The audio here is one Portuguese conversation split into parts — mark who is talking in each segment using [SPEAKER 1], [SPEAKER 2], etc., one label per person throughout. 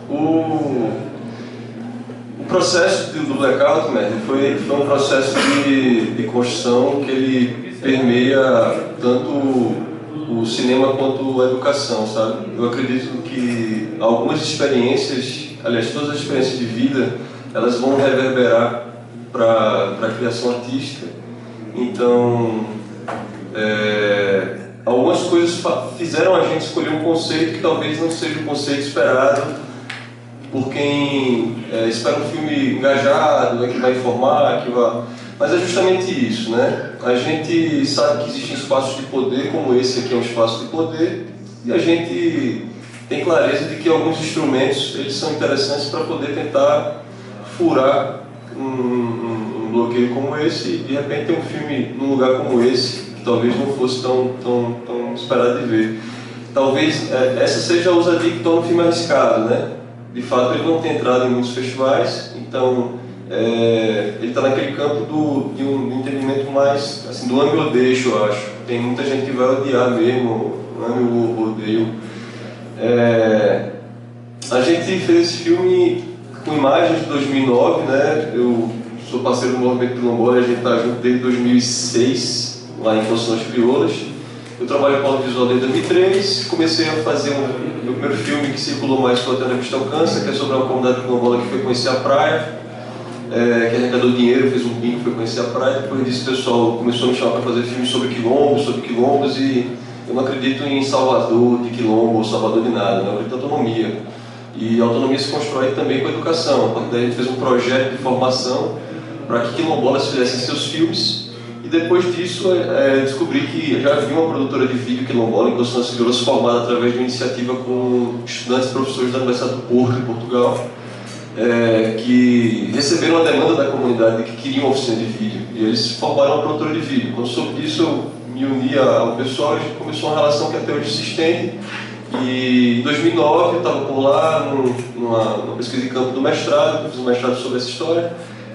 [SPEAKER 1] O processo do Blackout, foi um processo de construção que ele permeia tanto o cinema quanto a educação, sabe? Eu acredito que algumas experiências, aliás, todas as experiências de vida, elas vão reverberar para a criação artística. Então, algumas coisas fizeram a gente escolher um conceito que talvez não seja o conceito esperado por quem espera um filme engajado, que vai informar, que vai... Mas é justamente isso, né? A gente sabe que existem espaços de poder, como esse aqui é um espaço de poder, e a gente tem clareza de que alguns instrumentos eles são interessantes para poder tentar furar um bloqueio como esse, e de repente ter um filme num lugar como esse, que talvez não fosse tão esperado de ver. Talvez essa seja a ousadia que torna o filme arriscado, né? De fato, ele não tem entrado em muitos festivais, então ele está naquele campo de um entendimento mais assim, do ame ou deixo, eu acho. Tem muita gente que vai odiar mesmo, ame ou odeio. A gente fez esse filme com imagens de 2009, né? Eu sou parceiro do Movimento Quilombola, a gente está junto desde 2006, lá em Construções Crioulas. Eu trabalho com audiovisual desde 2003, comecei a fazer meu primeiro filme que circulou mais foi Até Onde a Vista Alcança, que é sobre uma comunidade quilombola que foi conhecer a praia, que arrecadou dinheiro, fez um bingo, foi conhecer a praia. Depois disso o pessoal começou a me chamar para fazer filmes sobre quilombos, e eu não acredito em Salvador de quilombo ou Salvador de nada, eu acredito em autonomia. E a autonomia se constrói também com a educação. A partir daí a gente fez um projeto de formação para que quilombolas fizessem seus filmes. E depois disso, descobri que já havia uma produtora de vídeo quilombola em Constância Grosso, formada através de uma iniciativa com estudantes e professores da Universidade do Porto, em Portugal, que receberam a demanda da comunidade de que queriam uma oficina de vídeo. E eles formaram uma produtora de vídeo. Quando soube disso, eu me uni ao pessoal e começou uma relação que até hoje se estende. E em 2009, eu estava por lá, numa pesquisa de campo do mestrado, eu fiz um mestrado sobre essa história.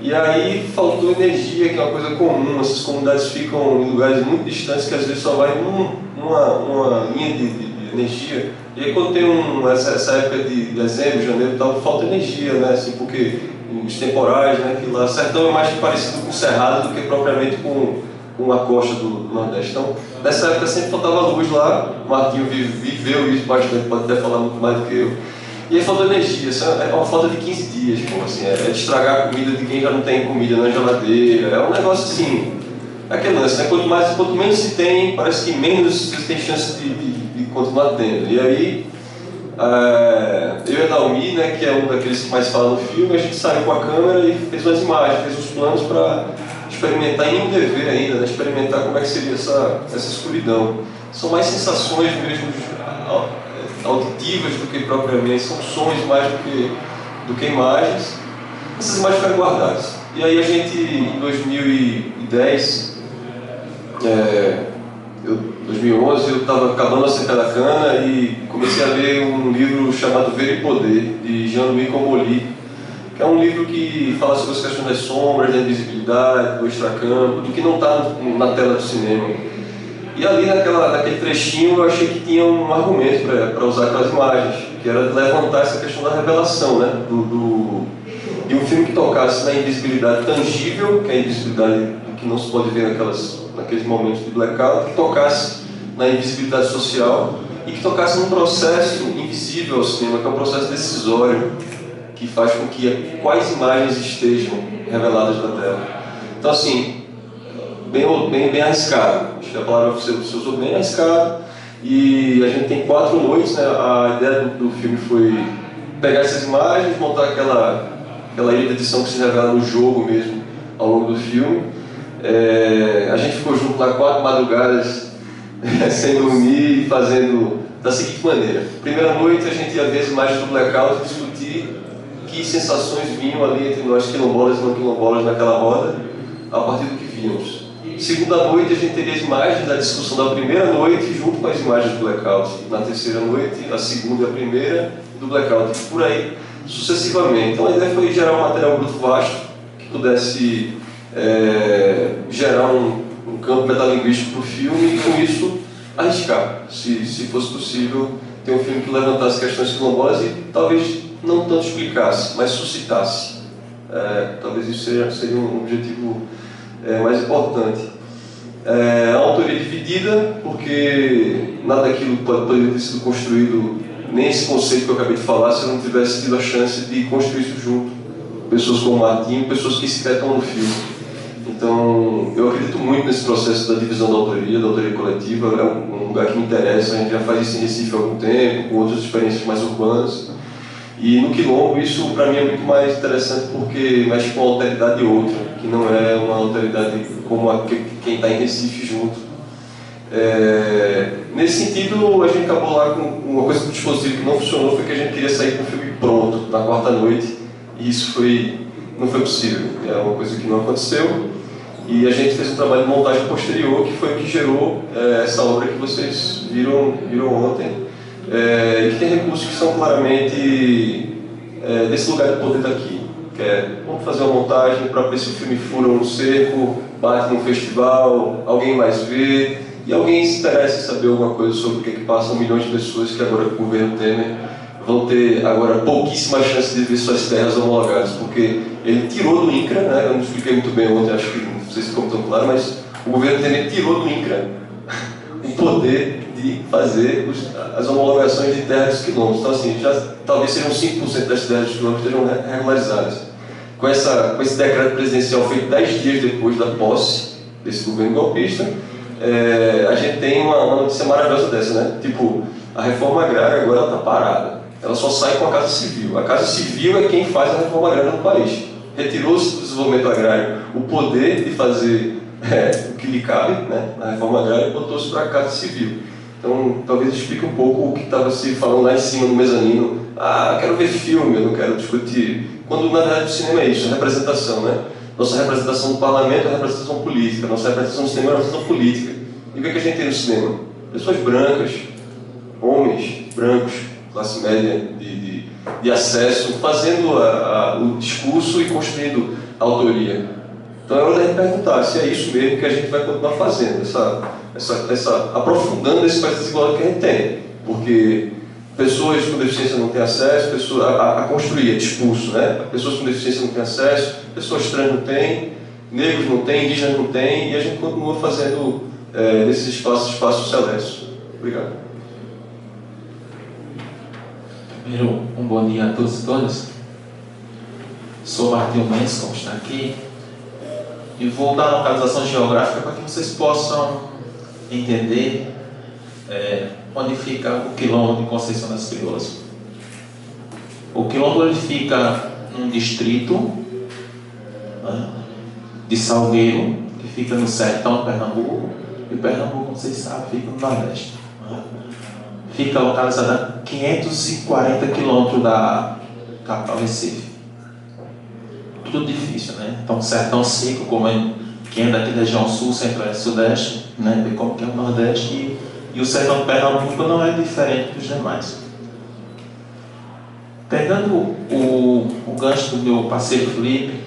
[SPEAKER 1] E aí faltou energia, que é uma coisa comum. Essas comunidades ficam em lugares muito distantes, que às vezes só vai numa linha de energia. E aí quando tem essa época de dezembro, janeiro e tal, falta energia, né? Assim, porque os temporais, né? Que lá, sertão é mais parecido com Cerrado do que propriamente com a costa do Nordeste. Então, nessa época sempre faltava luz lá. O Marquinho viveu isso bastante, pode até falar muito mais do que eu. E aí faltou energia, é uma falta de 15 dias, pô, assim, de estragar a comida de quem já não tem comida na geladeira, é um negócio assim, aquele lance, né? Quanto menos se tem, parece que menos você tem chance de continuar tendo. E aí, eu e a Naomi, né, que é um daqueles que mais fala no filme, a gente saiu com a câmera e fez umas imagens, fez os planos para experimentar, e nenhum dever ainda, né, experimentar como é que seria essa escuridão. São mais sensações mesmo, auditivas do que propriamente, são sons mais do que imagens. Essas imagens ficaram guardadas. E aí a gente, em 2010, 2011, eu estava acabando a Seca da Cana e comecei a ler um livro chamado Ver e Poder, de Jean-Louis Comolli, que é um livro que fala sobre as questões das sombras, da invisibilidade, do extracampo, do que não está na tela do cinema. E ali naquele trechinho eu achei que tinha um argumento para usar aquelas imagens, que era levantar essa questão da revelação, né? De um filme que tocasse na invisibilidade tangível, que é a invisibilidade que não se pode ver naqueles momentos de blackout, que tocasse na invisibilidade social e que tocasse num processo invisível ao cinema, que é um processo decisório, que faz com que quais imagens estejam reveladas na tela. Então assim, bem arriscado, acho que a palavra que você usou, bem arriscado, e a gente tem 4 noites, né? A ideia do filme foi pegar essas imagens, montar aquela ilha de edição que se revela no jogo mesmo, ao longo do filme. A gente ficou junto lá 4 madrugadas, sem dormir, fazendo da seguinte maneira: primeira noite a gente ia ver as imagens do blackout e discutir que sensações vinham ali entre nós, quilombolas e não quilombolas, naquela roda, a partir do que víamos. Segunda noite a gente teria as imagens da discussão da primeira noite junto com as imagens do blackout. Na terceira noite, a segunda e a primeira do blackout, por aí sucessivamente. Então a ideia foi gerar um material bruto vasto que pudesse gerar um campo metalinguístico para o filme e com isso arriscar, se fosse possível, ter um filme que levantasse questões quilombolas e talvez não tanto explicasse, mas suscitasse. Talvez isso seria um objetivo mais importante. A autoria dividida, porque nada daquilo poderia ter sido construído, nem esse conceito que eu acabei de falar, se eu não tivesse tido a chance de construir isso junto. Pessoas como o Martinho, pessoas que sequer estão no filme. Então, eu acredito muito nesse processo da divisão da autoria coletiva. É um lugar que me interessa, a gente já faz isso em Recife há algum tempo, com outras experiências mais urbanas. E no Quilombo, isso para mim é muito mais interessante porque mexe com a alteridade outra, que não é uma alteridade como quem está em Recife junto. Nesse sentido, a gente acabou lá com uma coisa do dispositivo que não funcionou, foi que a gente queria sair com o filme pronto, na quarta noite, e isso não foi possível. É uma coisa que não aconteceu. E a gente fez um trabalho de montagem posterior, que foi o que gerou essa obra que vocês viram ontem, e que tem recursos que são claramente desse lugar de poder daqui. Que vamos fazer uma montagem para ver se o filme fura um cerco, bate num festival, alguém mais vê, e alguém se interessa em saber alguma coisa sobre o que passam milhões de pessoas que agora com o governo Temer vão ter agora pouquíssima chance de ver suas terras homologadas, porque ele tirou do INCRA, né? Eu não expliquei muito bem ontem, acho que não sei se ficou tão claro, mas o governo Temer tirou do INCRA o poder de fazer as homologações de terras dos quilômetros. Então, assim, talvez sejam 5% das terras dos quilômetros estejam regularizadas. Com esse decreto presidencial feito 10 dias depois da posse desse governo golpista, a gente tem uma notícia maravilhosa dessa, né? Tipo, a reforma agrária agora está parada. Ela só sai com a Casa Civil. A Casa Civil é quem faz a reforma agrária no país. Retirou-se do desenvolvimento agrário o poder de fazer o que lhe cabe, né, na reforma agrária, e botou-se para a Casa Civil. Então, talvez explique um pouco o que estava se falando lá em cima no mezanino. Eu quero ver filme, eu não quero discutir. Quando, na verdade, o cinema é isso, é representação, né? Nossa representação do parlamento é representação política, nossa representação do cinema é representação política. E o que a gente tem no cinema? Pessoas brancas, homens brancos, classe média de acesso, fazendo o discurso e construindo a autoria. Então é hora da gente perguntar se é isso mesmo que a gente vai continuar fazendo, aprofundando esse país desigual que a gente tem. Porque pessoas com deficiência não têm acesso, a construir, discurso, né? Pessoas com deficiência não têm acesso, pessoas trans não têm, negros não têm, indígenas não têm, e a gente continua fazendo desses espaços celestes. Obrigado.
[SPEAKER 2] Primeiro, um bom dia a todos e todas. Sou Martinho Mendes, como está aqui, e vou dar uma localização geográfica para que vocês possam entender onde fica o Quilombo de Conceição das Crioulas. O Quilombo ele fica num distrito, né, de Salgueiro, que fica no sertão de Pernambuco, e Pernambuco, como vocês sabem, fica no Nordeste. Né? Fica localizado a 540 quilômetros da capital Recife. Tudo difícil, né? Então, sertão seco, como quem é daqui da região sul, centro-oeste, sudeste, né? Vê como que é o Nordeste, e o sertão de Pernambuco não é diferente dos demais. Pegando o gancho do meu parceiro Felipe,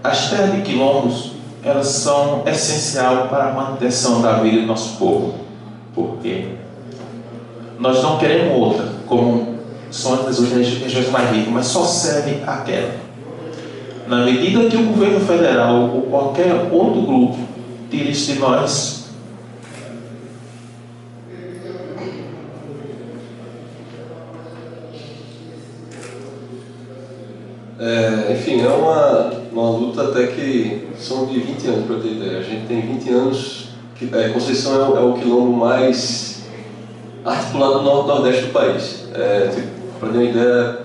[SPEAKER 2] as terras de quilombos, elas são essenciais para a manutenção da vida do nosso povo. Porque nós não queremos outra, como são as regiões mais ricas, mas só serve aquela. Na medida que o governo federal ou qualquer outro grupo tire isso de nós,
[SPEAKER 1] enfim, é uma luta até que são de 20 anos, para ter ideia. A gente tem 20 anos, Conceição é o quilombo mais articulado no nordeste do país. Para ter uma ideia,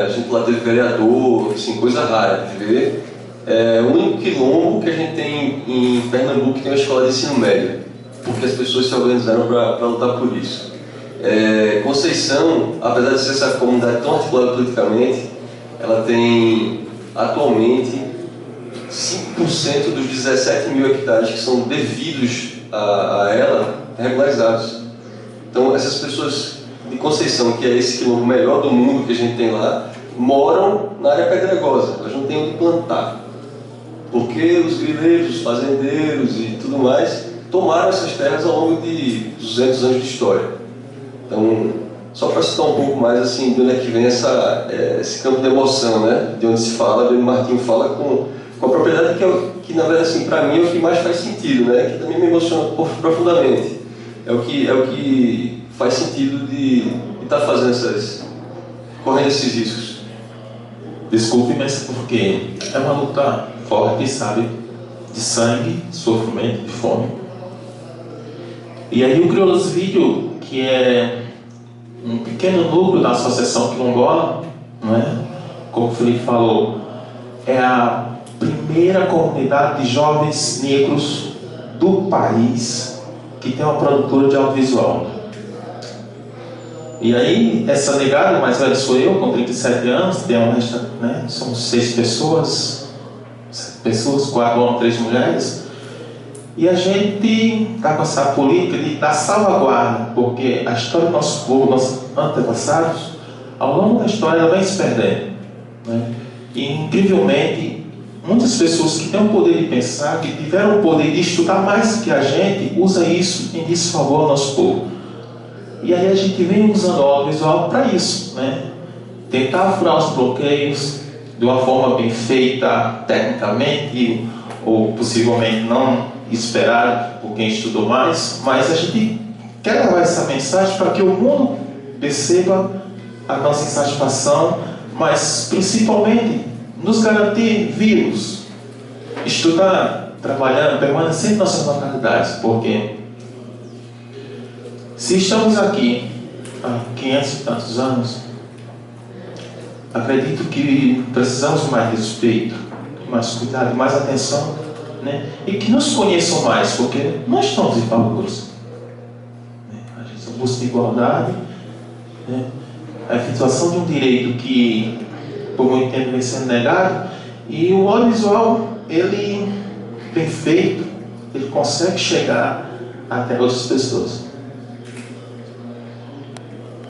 [SPEAKER 1] a gente lá teve vereador, assim, coisa rara de ver. É o único quilombo que a gente tem em Pernambuco que tem uma escola de ensino médio, porque as pessoas se organizaram para lutar por isso. Conceição, apesar de ser essa comunidade tão articulada politicamente, ela tem atualmente 5% dos 17 mil hectares que são devidos a ela regularizados. Então essas pessoas de Conceição, que é esse quilombo melhor do mundo que a gente tem lá, moram na área pedregosa, elas não têm onde plantar. Porque os grileiros, os fazendeiros e tudo mais tomaram essas terras ao longo de 200 anos de história. Então, Só para citar um pouco mais assim, de onde é que vem esse campo de emoção, né? De onde se fala, de onde o Martinho fala com a propriedade que na verdade, assim, para mim é o que mais faz sentido, né? Que também me emociona profundamente. É o que faz sentido de estar fazendo correndo esses riscos.
[SPEAKER 2] Desculpe, mas porque é uma luta forte, sabe? De sangue, de sofrimento, de fome. E aí o Crioulos Vídeo, que é um pequeno núcleo da Associação Quilombola, não é? Como o Felipe falou, é a primeira comunidade de jovens negros do país que tem uma produtora de audiovisual. E aí, essa negada, mais velha sou eu, com 37 anos, tem uma, né, somos 6 pessoas, 4 homens, 3 mulheres, e a gente está com essa política de dar salvaguarda, porque a história do nosso povo, nossos antepassados, ao longo da história, ela vem se perdendo, né? E, incrivelmente, muitas pessoas que têm o poder de pensar, que tiveram o poder de estudar mais que a gente, usam isso em desfavor ao nosso povo. E aí a gente vem usando o audiovisual para isso, né? Tentar furar os bloqueios de uma forma bem feita tecnicamente, ou possivelmente não esperada por quem estudou mais, mas a gente quer levar essa mensagem para que o mundo perceba a nossa insatisfação, mas principalmente nos garantir vivos, estudar, trabalhando, permanecendo em nossas localidades, porque se estamos aqui há 500 e tantos anos, acredito que precisamos de mais respeito, de mais cuidado, de mais atenção, né? E que nos conheçam mais, porque nós estamos em valores. A gente busca igualdade, né? A efetivação de um direito que por muito tempo vem sendo negado, e o audiovisual, ele bem feito, ele consegue chegar até outras pessoas.